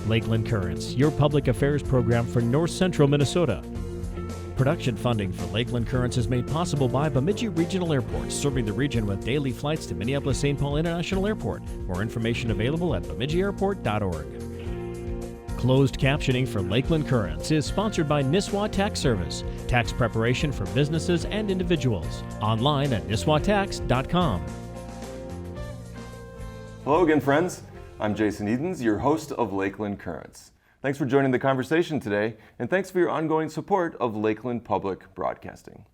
Lakeland Currents, your public affairs program for north central Minnesota. Production funding for Lakeland Currents is made possible by Bemidji Regional Airport, serving the region with daily flights to Minneapolis-St. Paul International Airport. More information available at bemidjiairport.org. Closed captioning for Lakeland Currents is sponsored by Nisswa Tax Service, tax preparation for businesses and individuals. Online at nisswatax.com. Hello again, friends. I'm Jason Edens, your host of Lakeland Currents. Thanks for joining the conversation today, and thanks for your ongoing support of Lakeland Public Broadcasting.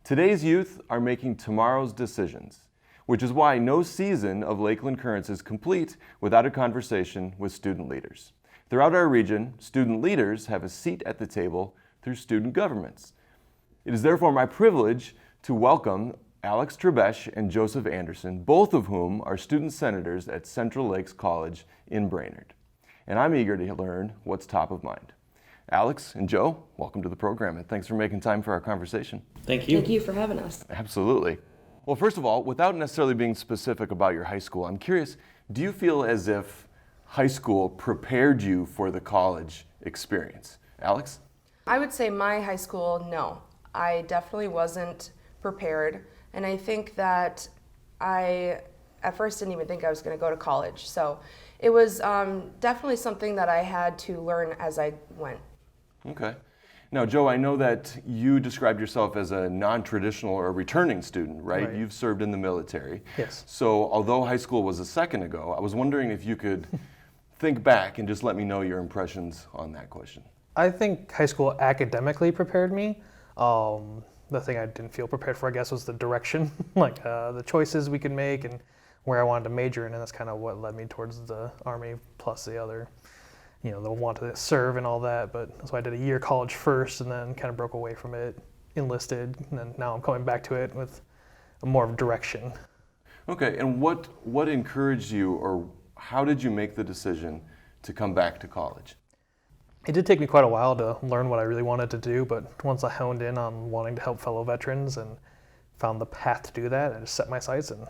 Today's youth are making tomorrow's decisions, which is why no season of Lakeland Currents is complete without a conversation with student leaders. Throughout our region, student leaders have a seat at the table through student governments. It is therefore my privilege to welcome Alex Trebesch and Joseph Anderson, both of whom are student senators at Central Lakes College in Brainerd. And I'm eager to learn what's top of mind. Alex and Joe, welcome to the program, and thanks for making time for our conversation. Thank you. Thank you for having us. Absolutely. Well, first of all, without necessarily being specific about your high school, I'm curious, do you feel as if high school prepared you for the college experience? Alex? I would say my high school, no. I definitely wasn't prepared, and I think that I, at first, didn't even think I was going to go to college. So it was definitely something that I had to learn as I went. Okay. Now, Joe, I know that you described yourself as a non-traditional or returning student, right? You've served in the military. Yes. So although high school was a second ago, I was wondering if you could think back and just let me know your impressions on that question. I think high school academically prepared me. The thing I didn't feel prepared for, I guess, was the direction, like the choices we could make and where I wanted to major in, and that's kind of what led me towards the Army plus the other, the want to serve and all that. But so I did a year college first and then kind of broke away from it, enlisted, and then now I'm coming back to it with more of direction. Okay, and what encouraged you, or how did you make the decision to come back to college? It did take me quite a while to learn what I really wanted to do, but once I honed in on wanting to help fellow veterans and found the path to do that, I just set my sights and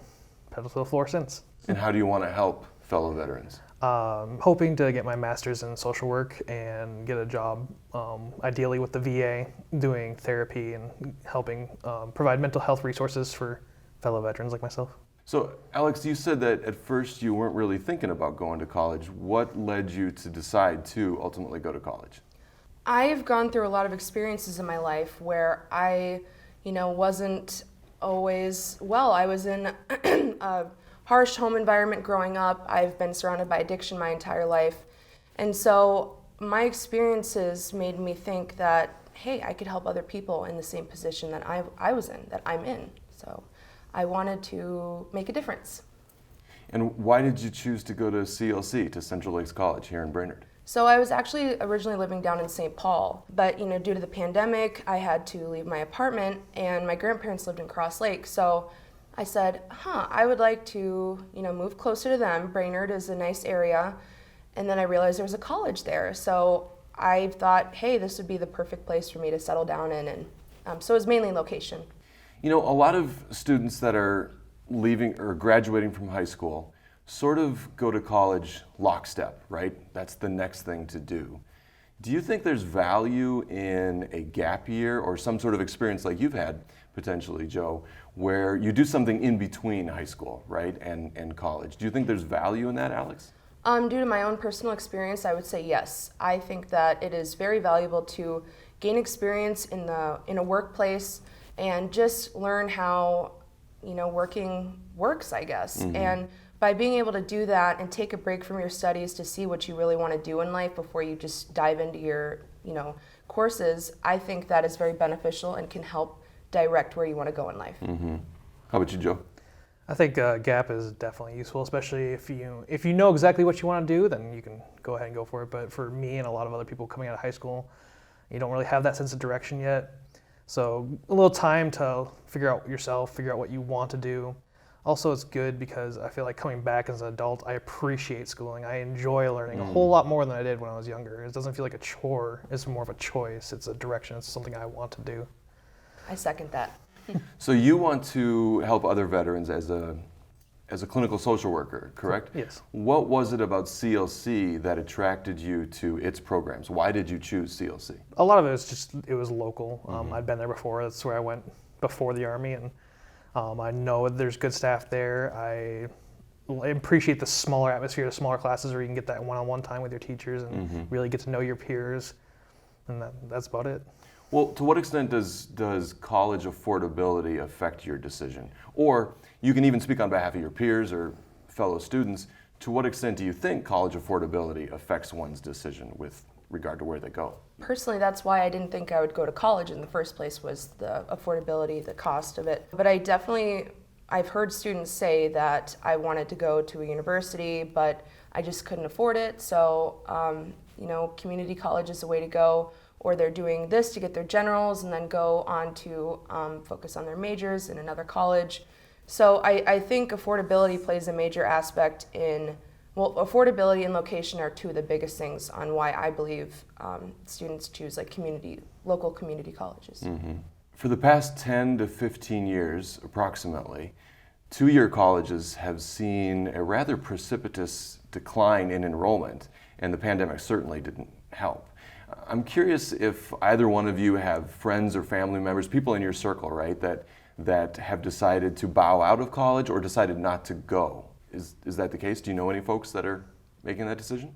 pedal to the floor since. And how do you want to help fellow veterans? Hoping to get my master's in social work and get a job, ideally with the VA, doing therapy and helping provide mental health resources for fellow veterans like myself. So, Alex, you said that at first you weren't really thinking about going to college. What led you to decide to ultimately go to college? I've gone through a lot of experiences in my life where I, wasn't always well. I was in a harsh home environment growing up. I've been surrounded by addiction my entire life. And so my experiences made me think that, hey, I could help other people in the same position that I was in, that I'm in. So I wanted to make a difference. And why did you choose to go to CLC, to Central Lakes College here in Brainerd? So I was actually originally living down in St. Paul, but due to the pandemic, I had to leave my apartment, and my grandparents lived in Cross Lake. So I said, I would like to, move closer to them. Brainerd is a nice area. And then I realized there was a college there. So I thought, hey, this would be the perfect place for me to settle down in. And so it was mainly location. A lot of students that are leaving or graduating from high school sort of go to college lockstep, right? That's the next thing to do. Do you think there's value in a gap year or some sort of experience like you've had, potentially, Joe, where you do something in between high school, right, and college? Do you think there's value in that, Alex? Due to my own personal experience, I would say yes. I think that it is very valuable to gain experience in a workplace and just learn how, working works, I guess. Mm-hmm. And by being able to do that and take a break from your studies to see what you really want to do in life before you just dive into your, courses, I think that is very beneficial and can help direct where you want to go in life. Mm-hmm. How about you, Joe? I think gap is definitely useful, especially if you know exactly what you want to do, then you can go ahead and go for it. But for me and a lot of other people coming out of high school, you don't really have that sense of direction yet. So a little time to figure out yourself, figure out what you want to do. Also, it's good because I feel like coming back as an adult, I appreciate schooling. I enjoy learning a whole lot more than I did when I was younger. It doesn't feel like a chore. It's more of a choice. It's a direction. It's something I want to do. I second that. So you want to help other veterans as as a clinical social worker, correct? Yes. What was it about CLC that attracted you to its programs? Why did you choose CLC? A lot of it was just, it was local. I'd been there before. That's where I went before the Army, and I know there's good staff there. I appreciate the smaller atmosphere, the smaller classes where you can get that one-on-one time with your teachers and really get to know your peers, and that's about it. Well, to what extent does college affordability affect your decision? Or you can even speak on behalf of your peers or fellow students. To what extent do you think college affordability affects one's decision with regard to where they go? Personally, that's why I didn't think I would go to college in the first place, was the affordability, the cost of it. But I've heard students say that I wanted to go to a university, but I just couldn't afford it. So, community college is the way to go. Or they're doing this to get their generals and then go on to focus on their majors in another college. So I think affordability plays a major aspect affordability and location are two of the biggest things on why I believe students choose like local community colleges. Mm-hmm. For the past 10 to 15 years, approximately, two-year colleges have seen a rather precipitous decline in enrollment, and the pandemic certainly didn't help. I'm curious if either one of you have friends or family members, people in your circle, right, that have decided to bow out of college or decided not to go. Is that the case? Do you know any folks that are making that decision?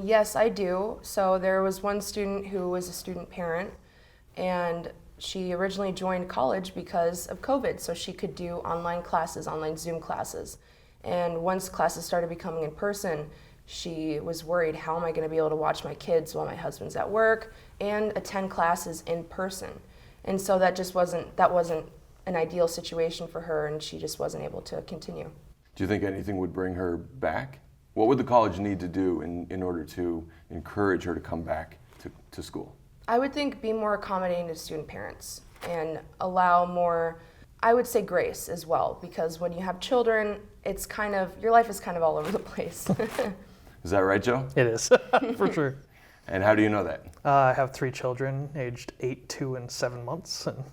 Yes, I do. So there was one student who was a student parent, and she originally joined college because of COVID, so she could do online classes, online Zoom classes. And once classes started becoming in person, she was worried, how am I going to be able to watch my kids while my husband's at work and attend classes in person? And so that wasn't an ideal situation for her, and she just wasn't able to continue. Do you think anything would bring her back? What would the college need to do in order to encourage her to come back to school? I would think be more accommodating to student parents and allow more, I would say, grace as well, because when you have children, your life is kind of all over the place. Is that right, Joe? It is, for sure. And how do you know that? I have 3 children, aged 8, 2, and 7 months, and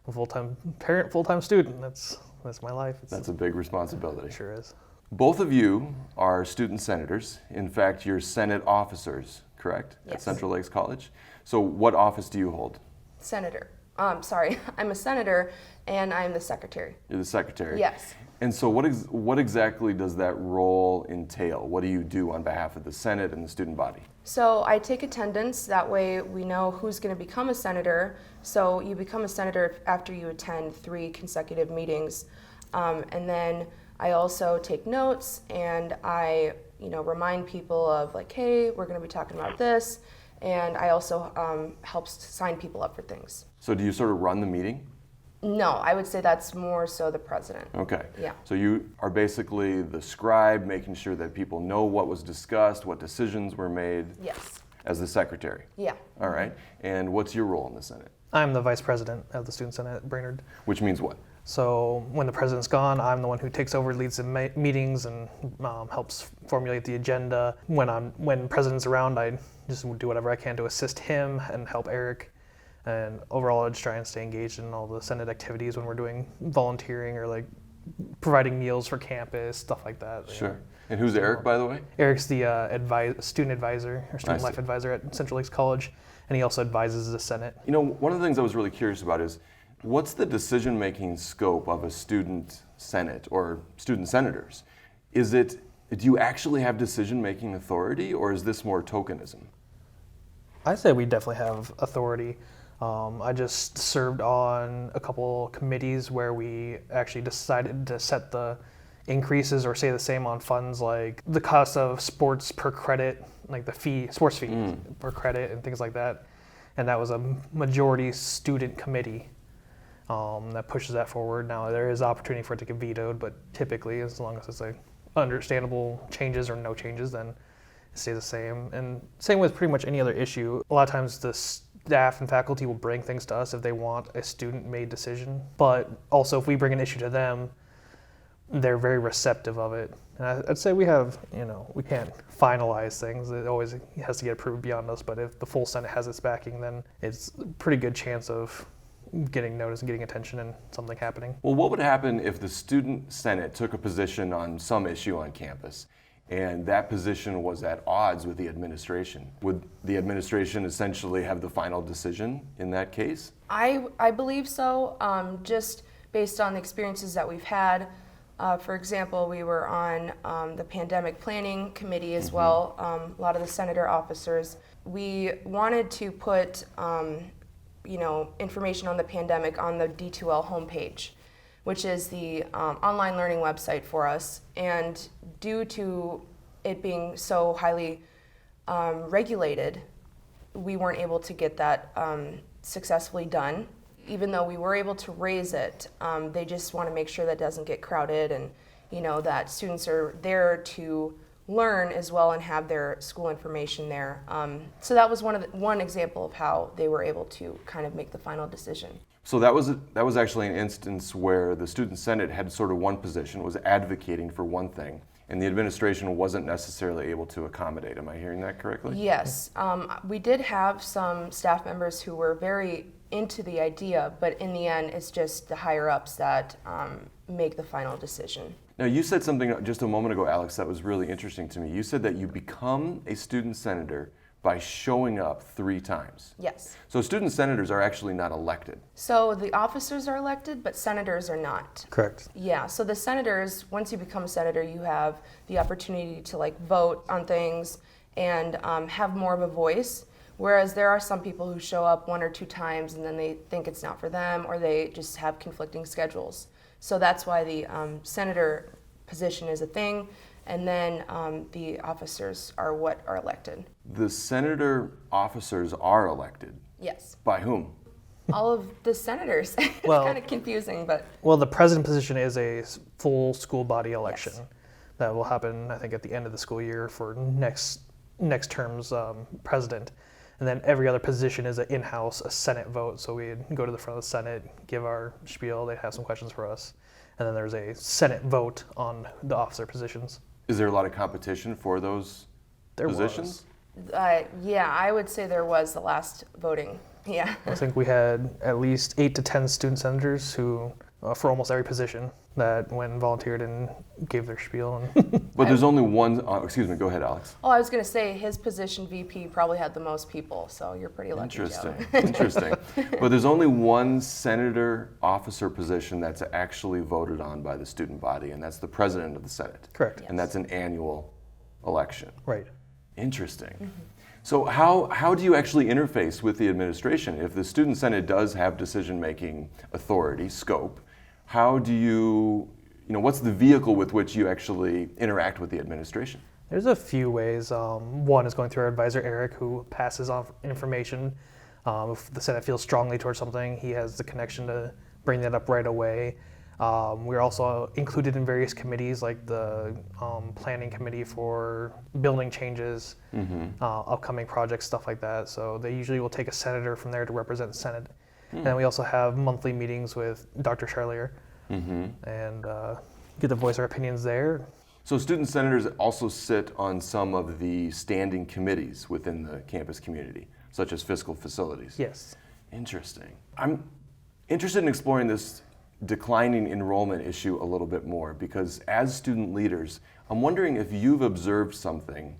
a full-time parent, full-time student. That's my life. That's a big responsibility. It sure is. Both of you are student senators. In fact, you're Senate officers, correct? Yes. At Central Lakes College. So what office do you hold? Senator. I'm a senator, and I'm the secretary. You're the secretary? Yes. And so what exactly does that role entail? What do you do on behalf of the Senate and the student body? So I take attendance. That way we know who's going to become a senator. So you become a senator after you attend 3 consecutive meetings. And then I also take notes, and I remind people of like, hey, we're going to be talking about this. And I also help sign people up for things. So do you sort of run the meeting? No, I would say that's more so the president. Okay. Yeah. So you are basically the scribe, making sure that people know what was discussed, what decisions were made. Yes. As the secretary. Yeah. All right. And what's your role in the Senate? I'm the vice president of the Student Senate at Brainerd. Which means what? So when the president's gone, I'm the one who takes over, leads the meetings, and helps formulate the agenda. When president's around, I just do whatever I can to assist him and help Eric. And overall, I just try and stay engaged in all the Senate activities when we're doing volunteering or like providing meals for campus, stuff like that. Sure. And who's Eric, by the way? Eric's the student advisor or student life advisor at Central Lakes College, and he also advises the Senate. One of the things I was really curious about is, what's the decision-making scope of a student senate or student senators? Do you actually have decision-making authority, or is this more tokenism? I say we definitely have authority. I just served on a couple committees where we actually decided to set the increases or say the same on funds like the cost of sports per credit, like the sports fee per credit and things like that. And that was a majority student committee that pushes that forward. Now there is opportunity for it to get vetoed, but typically as long as it's like understandable changes or no changes, then it stays the same. And same with pretty much any other issue. A lot of times the staff and faculty will bring things to us if they want a student-made decision. But also if we bring an issue to them, they're very receptive of it. And I'd say we have, we can't finalize things. It always has to get approved beyond us. But if the full Senate has its backing, then it's a pretty good chance of getting noticed and getting attention and something happening. Well, what would happen if the Student Senate took a position on some issue on campus and that position was at odds with the administration? Would the administration essentially have the final decision in that case? I believe so, just based on the experiences that we've had. For example, we were on the pandemic planning committee as well, a lot of the senator officers. We wanted to put information on the pandemic on the D2L homepage, which is the online learning website for us. And due to it being so highly regulated, we weren't able to get that successfully done. Even though we were able to raise it, they just want to make sure that doesn't get crowded, and that students are there to learn as well and have their school information there. So that was one example of how they were able to kind of make the final decision. So that was actually an instance where the Student Senate had sort of one position, was advocating for one thing, and the administration wasn't necessarily able to accommodate. Am I hearing that correctly? Yes, we did have some staff members who were very into the idea, but in the end, it's just the higher ups that make the final decision. Now, you said something just a moment ago, Alex, that was really interesting to me. You said that you become a student senator by showing up 3 times. Yes. So student senators are actually not elected. So the officers are elected, but senators are not. Correct. Yeah, so the senators, once you become a senator, you have the opportunity to vote on things and have more of a voice. Whereas there are some people who show up 1 or 2 times and then they think it's not for them, or they just have conflicting schedules. So that's why the senator position is a thing, and then the officers are what are elected. The senator officers are elected. Yes. By whom? All of the senators. It's Well- kind of confusing, but Well, the president position is a full school body election. Yes. That will happen, I think, at the end of the school year for next term's president. And then every other position is an in-house, a Senate vote. So we'd go to the front of the Senate, give our spiel, they'd have some questions for us. And then there's a Senate vote on the officer positions. Is there a lot of competition for those There positions? yeah, I would say there was the last voting. Yeah. I think we had at least 8 to 10 student senators who, for almost every position, that went and volunteered and gave their spiel. And But there's only one, excuse me, go ahead, Alex. Oh, I was going to say his position, VP, probably had the most people, so you're pretty lucky. Interesting, Joe. interesting. But there's only one senator officer position that's actually voted on by the student body, and that's the president of the Senate. Correct. And that's an annual election. Right. Interesting. So how do you actually interface with the administration? If the Student Senate does have decision-making authority, scope, how do you, what's the vehicle with which you actually interact with the administration? There's a few ways. One is going through our advisor, Eric, who passes on information. If the Senate feels strongly towards something, he has the connection to bring that up right away. We're also included in various committees, like the planning committee for building changes, upcoming projects, stuff like that. So they usually will take a senator from there to represent the Senate. And then we also have monthly meetings with Dr. Charlier and get to voice our opinions there. So student senators also sit on some of the standing committees within the campus community, such as fiscal facilities. Yes. Interesting. I'm interested in exploring this declining enrollment issue a little bit more, because as student leaders, I'm wondering if you've observed something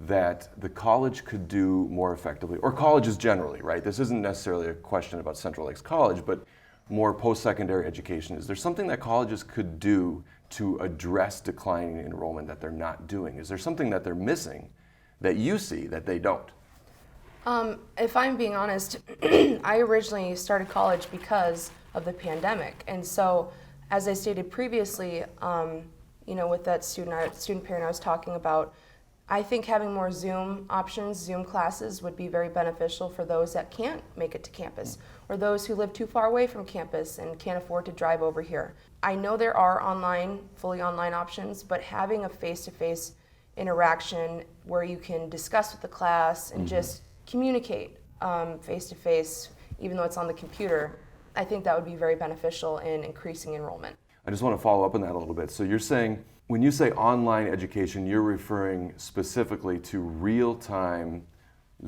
that the college could do more effectively, or colleges generally, right? This isn't necessarily a question about Central Lakes College, but more post-secondary education. Is there something that colleges could do to address declining enrollment that they're not doing? Is there something that they're missing that you see that they don't? If I'm being honest, I originally started college because of the pandemic. And so, as I stated previously, with that student parent I was talking about, I think having more Zoom options, Zoom classes would be very beneficial for those that can't make it to campus, or those who live too far away from campus and can't afford to drive over here. I know there are fully online options, but having a face-to-face interaction where you can discuss with the class and just communicate face-to-face, even though it's on the computer, I think that would be very beneficial in increasing enrollment. I just want to follow up on that a little bit. So you're saying, when you say online education, you're referring specifically to real-time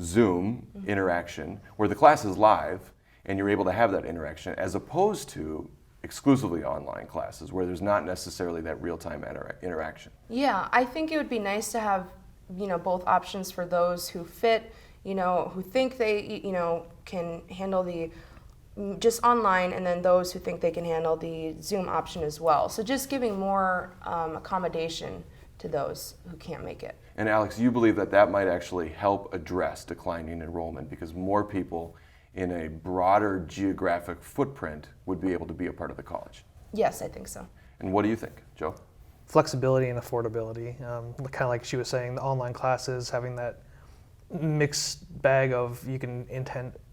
Zoom interaction, where the class is live, and you're able to have that interaction, as opposed to exclusively online classes where there's not necessarily that real-time interaction. Yeah, I think it would be nice to have, both options for those who fit, who think they, can handle the just online, and then those who think they can handle the Zoom option as well. So just giving more accommodation to those who can't make it. And Alex, you believe that that might actually help address declining enrollment because more people in a broader geographic footprint would be able to be a part of the college? Yes, I think so. And what do you think, Joe? Flexibility and affordability. Kind of like she was saying, the online classes, having that mixed bag of you can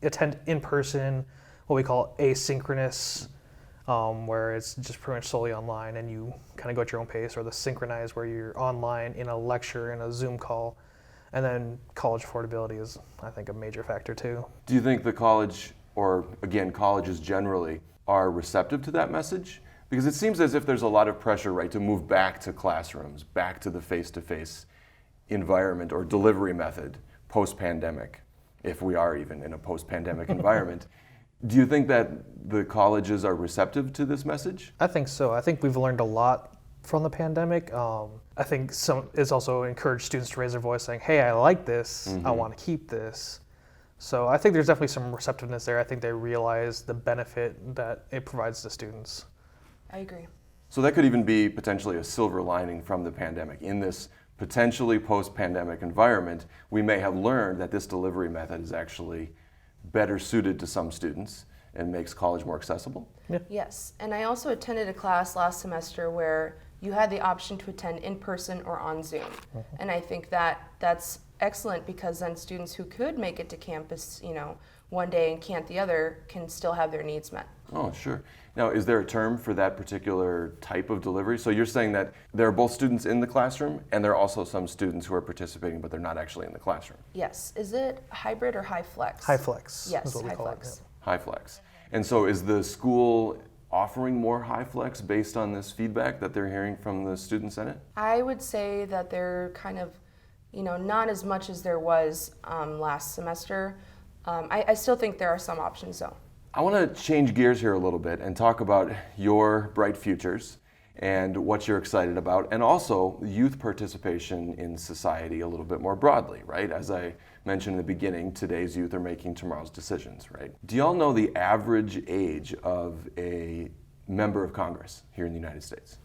attend in person, what we call asynchronous, where it's just pretty much solely online and you kind of go at your own pace, or the synchronized where you're online in a lecture in a Zoom call. And then college affordability is, I think, a major factor too. Do you think the college, or again, colleges generally, are receptive to that message? Because it seems as if there's a lot of pressure, right, to move back to classrooms, back to the face-to-face environment or delivery method post-pandemic, if we are even in a post-pandemic environment. Do you think that the colleges are receptive to this message? I think so. I think we've learned a lot from the pandemic. I think it's also encouraged students to raise their voice saying, hey, I like this, I want to keep this. So I think there's definitely some receptiveness there. I think they realize the benefit that it provides to students. I agree. So that could even be potentially a silver lining from the pandemic. In this potentially post-pandemic environment, we may have learned that this delivery method is actually better suited to some students and makes college more accessible. Yeah. Yes, and I also attended a class last semester where you had the option to attend in person or on Zoom. And I think that that's excellent because then students who could make it to campus, one day and can't the other can still have their needs met. Oh, sure. Now, is there a term for that particular type of delivery? So you're saying that there are both students in the classroom and there are also some students who are participating but they're not actually in the classroom? Yes. Is it hybrid or high flex? High flex Yes, is what we high call flex. it. High flex. And so is the school offering more high flex based on this feedback that they're hearing from the Student Senate? I would say that they're kind of, not as much as there was last semester. I still think there are some options though. I want to change gears here a little bit and talk about your bright futures and what you're excited about, and also youth participation in society a little bit more broadly, right? As I mentioned in the beginning, today's youth are making tomorrow's decisions, right? Do y'all know the average age of a member of Congress here in the United States?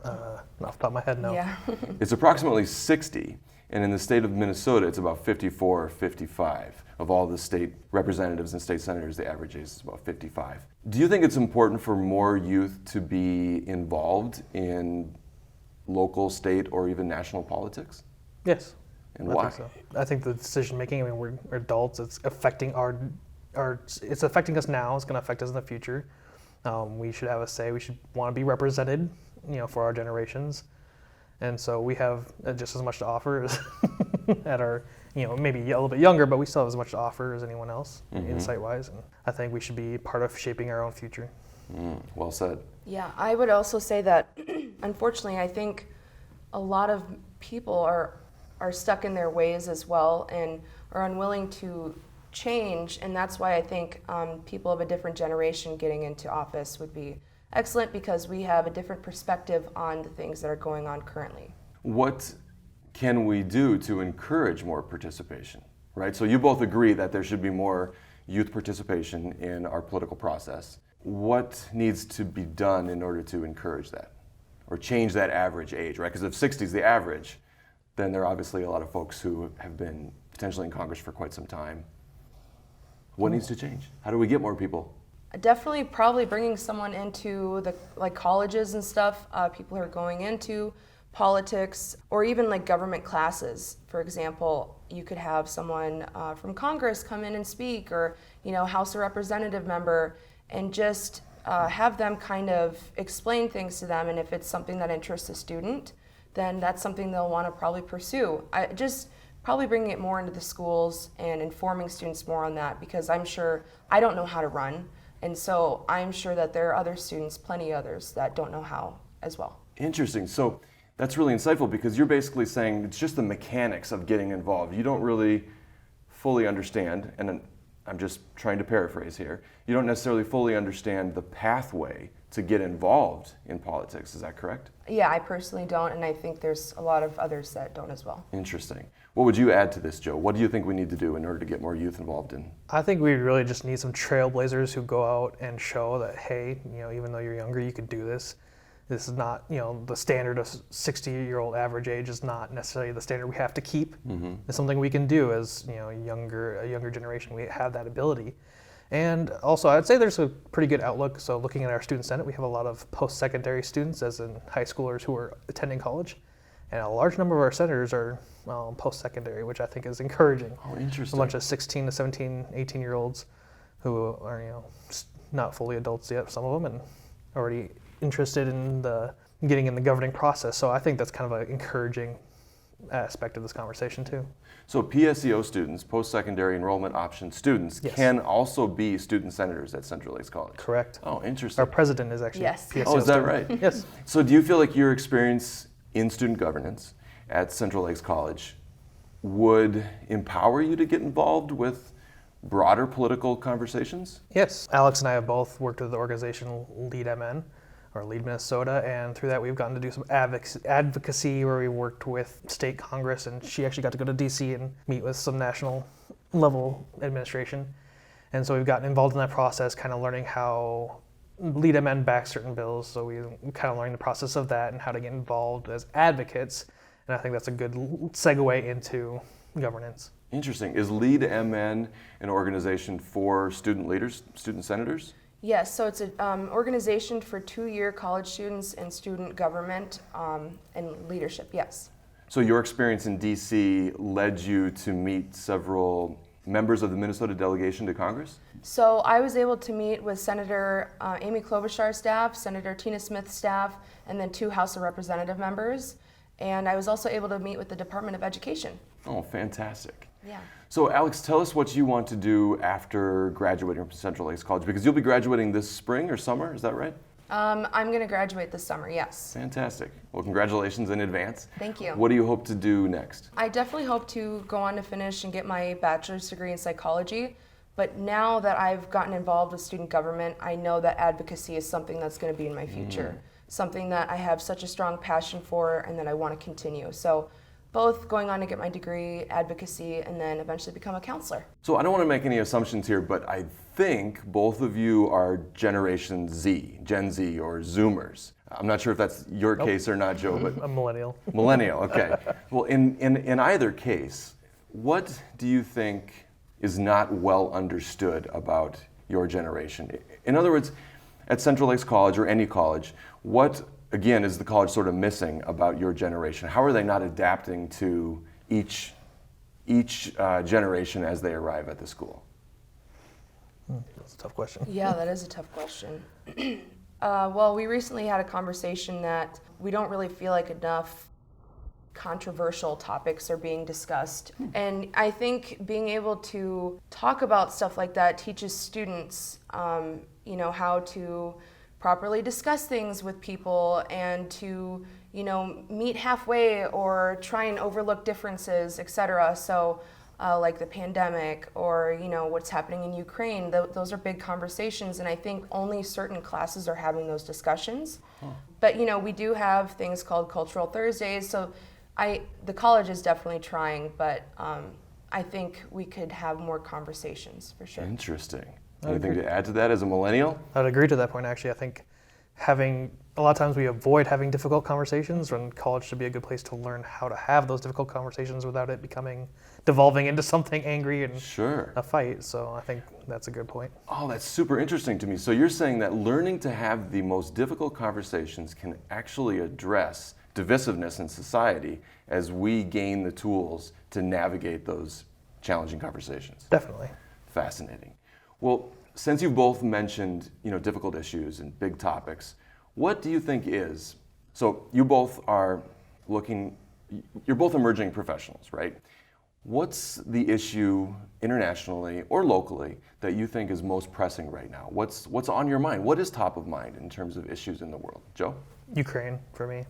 Off the top of my head, no. Yeah. It's approximately 60, and in the state of Minnesota, it's about 54 or 55. Of all the state representatives and state senators, the average age is about 55. Do you think it's important for more youth to be involved in local, state, or even national politics? Yes. And I why? think so. I think the decision making, we're adults, it's affecting it's affecting us now, it's going to affect us in the future. We should have a say, we should want to be represented, for our generations. And so we have just as much to offer as at our, maybe a little bit younger, but we still have as much to offer as anyone else, insight-wise. And I think we should be part of shaping our own future. Well said. Yeah, I would also say that, unfortunately, I think a lot of people are stuck in their ways as well and are unwilling to change, and that's why I think people of a different generation getting into office would be excellent because we have a different perspective on the things that are going on currently. What can we do to encourage more participation, right? So you both agree that there should be more youth participation in our political process. What needs to be done in order to encourage that or change that average age, right? Because if 60 is the average, then there are obviously a lot of folks who have been potentially in Congress for quite some time. What needs to change? How do we get more people? Definitely probably bringing someone into the colleges and stuff, people who are going into politics or even government classes. For example, you could have someone from Congress come in and speak, or House of Representative member, and just have them kind of explain things to them, and if it's something that interests a student, then that's something they'll want to probably pursue. Just probably bringing it more into the schools and informing students more on that, because I'm sure I don't know how to run, and so I'm sure that there are other students, plenty others, that don't know how as well. Interesting. So that's really insightful because you're basically saying it's just the mechanics of getting involved. You don't really fully understand, and I'm just trying to paraphrase here, you don't necessarily fully understand the pathway to get involved in politics. Is that correct? Yeah, I personally don't, and I think there's a lot of others that don't as well. Interesting. What would you add to this, Joe? What do you think we need to do in order to get more youth involved in? I think we really just need some trailblazers who go out and show that, hey, even though you're younger, you can do this. This is not, the standard of 60-year-old average age is not necessarily the standard we have to keep. Mm-hmm. It's something we can do as, a younger generation. We have that ability. And also, I'd say there's a pretty good outlook. So looking at our Student Senate, we have a lot of post-secondary students, as in high schoolers who are attending college. And a large number of our senators are post-secondary, which I think is encouraging. Oh, interesting. A bunch of 16 to 17, 18-year-olds who are, not fully adults yet, some of them, and already interested in getting in the governing process. So I think that's kind of an encouraging aspect of this conversation too. So PSEO students, post-secondary enrollment option students, Yes. can also be student senators at Central Lakes College. Correct. Oh, interesting. Our president is actually Yes. PSEO Oh, is that student. right? Yes. So do you feel like your experience in student governance at Central Lakes College would empower you to get involved with broader political conversations? Yes. Alex and I have both worked with the organization Lead MN, or Lead Minnesota, and through that we've gotten to do some advocacy where we worked with state Congress, and she actually got to go to DC and meet with some national level administration. And so we've gotten involved in that process, kind of learning how Lead MN backs certain bills, so we kind of learned the process of that and how to get involved as advocates, and I think that's a good segue into governance. Interesting. Is Lead MN an organization for student leaders, student senators? Yes, so it's an organization for 2-year college students in student government and leadership, yes. So your experience in DC led you to meet several members of the Minnesota delegation to Congress? So I was able to meet with Senator Amy Klobuchar's staff, Senator Tina Smith's staff, and then 2 House of Representative members. And I was also able to meet with the Department of Education. Oh, fantastic. Yeah. So Alex, tell us what you want to do after graduating from Central Lakes College, because you'll be graduating this spring or summer, is that right? I'm going to graduate this summer, yes. Fantastic. Well, congratulations in advance. Thank you. What do you hope to do next? I definitely hope to go on to finish and get my bachelor's degree in psychology. But now that I've gotten involved with student government, I know that advocacy is something that's going to be in my future. Something that I have such a strong passion for and that I want to continue. So both going on to get my degree, advocacy, and then eventually become a counselor. So I don't want to make any assumptions here, but I think both of you are Generation Z, Gen Z, or Zoomers. I'm not sure if that's your case or not, Joe, but A millennial. millennial, okay. Well, in either case, what do you think is not well understood about your generation? In other words, at Central Lakes College or any college, what, again, is the college sort of missing about your generation? How are they not adapting to each generation as they arrive at the school? That's a tough question. Yeah, that is a tough question. Well, we recently had a conversation that we don't really feel like enough controversial topics are being discussed. And I think being able to talk about stuff like that teaches students, how to properly discuss things with people and to, meet halfway or try and overlook differences, etc. So like the pandemic or, what's happening in Ukraine, those are big conversations. And I think only certain classes are having those discussions. But, we do have things called Cultural Thursdays. So the college is definitely trying, but I think we could have more conversations for sure. Interesting. Anything to add to that as a millennial? I'd agree to that point, actually. I think a lot of times we avoid having difficult conversations when college should be a good place to learn how to have those difficult conversations without it devolving into something angry and Sure. a fight. So I think that's a good point. Oh, that's super interesting to me. So you're saying that learning to have the most difficult conversations can actually address divisiveness in society as we gain the tools to navigate those challenging conversations. Definitely. Fascinating. Well, since you've both mentioned, difficult issues and big topics, what do you think is, so you both are you're both emerging professionals, right? What's the issue internationally or locally that you think is most pressing right now? What's on your mind? What is top of mind in terms of issues in the world? Joe? Ukraine, for me.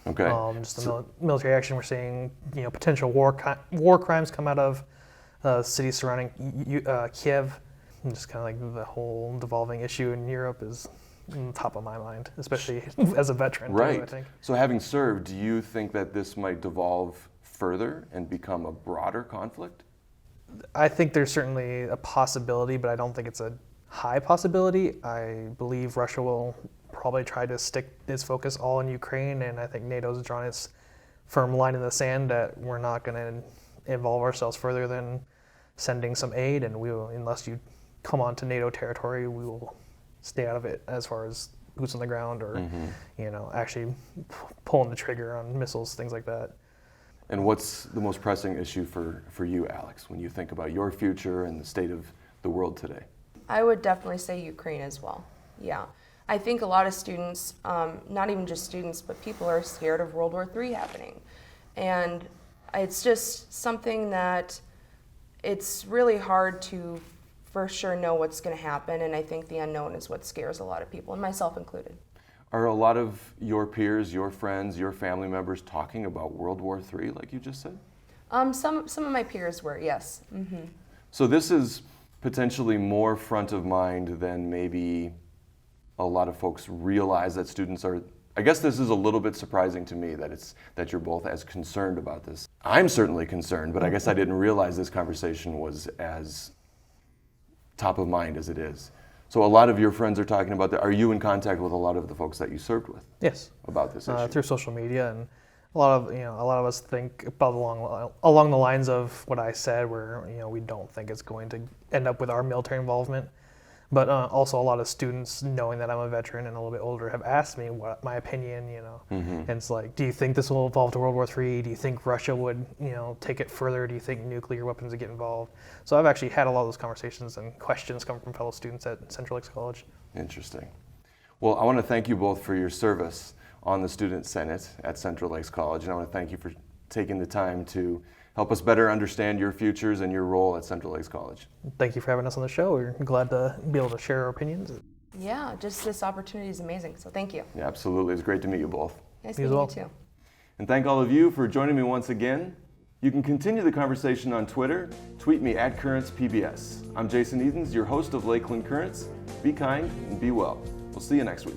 Okay. Just the military action we're seeing, potential war crimes come out of cities surrounding Kiev. And just kind of like the whole devolving issue in Europe is on top of my mind, especially as a veteran. Right. Too, I think. So having served, do you think that this might devolve further and become a broader conflict? I think there's certainly a possibility, but I don't think it's a high possibility. I believe Russia will probably try to stick its focus all in Ukraine, and I think NATO's drawn its firm line in the sand that we're not going to involve ourselves further than sending some aid, and we will, unless you come onto NATO territory, we will stay out of it as far as boots on the ground or actually pulling the trigger on missiles, things like that. And what's the most pressing issue for you, Alex, when you think about your future and the state of the world today? I would definitely say Ukraine as well. Yeah. I think a lot of students, not even just students, but people are scared of World War III happening. And it's just something that it's really hard to for sure know what's going to happen, and I think the unknown is what scares a lot of people, and myself included. Are a lot of your peers, your friends, your family members talking about World War III, like you just said? Some of my peers were, yes. Mm-hmm. So this is potentially more front of mind than maybe a lot of folks realize that students are. I guess this is a little bit surprising to me that you're both as concerned about this. I'm certainly concerned, but I guess I didn't realize this conversation was as top of mind as it is. So a lot of your friends are talking about that. Are you in contact with a lot of the folks that you served with? Yes. About this issue? Through social media, and a lot of us think about along the lines of what I said, where we don't think it's going to end up with our military involvement. But also a lot of students, knowing that I'm a veteran and a little bit older, have asked me what my opinion, Mm-hmm. And it's like, do you think this will evolve to World War III? Do you think Russia would, take it further? Do you think nuclear weapons would get involved? So I've actually had a lot of those conversations and questions come from fellow students at Central Lakes College. Interesting. Well, I want to thank you both for your service on the Student Senate at Central Lakes College, and I want to thank you for taking the time to help us better understand your futures and your role at Central Lakes College. Thank you for having us on the show. We're glad to be able to share our opinions. Yeah, just this opportunity is amazing, so thank you. Yeah, absolutely. It's great to meet you both. Nice You as meeting well. you too. And thank all of you for joining me once again. You can continue the conversation on Twitter. Tweet me at CurrentsPBS. I'm Jason Edens, your host of Lakeland Currents. Be kind and be well. We'll see you next week.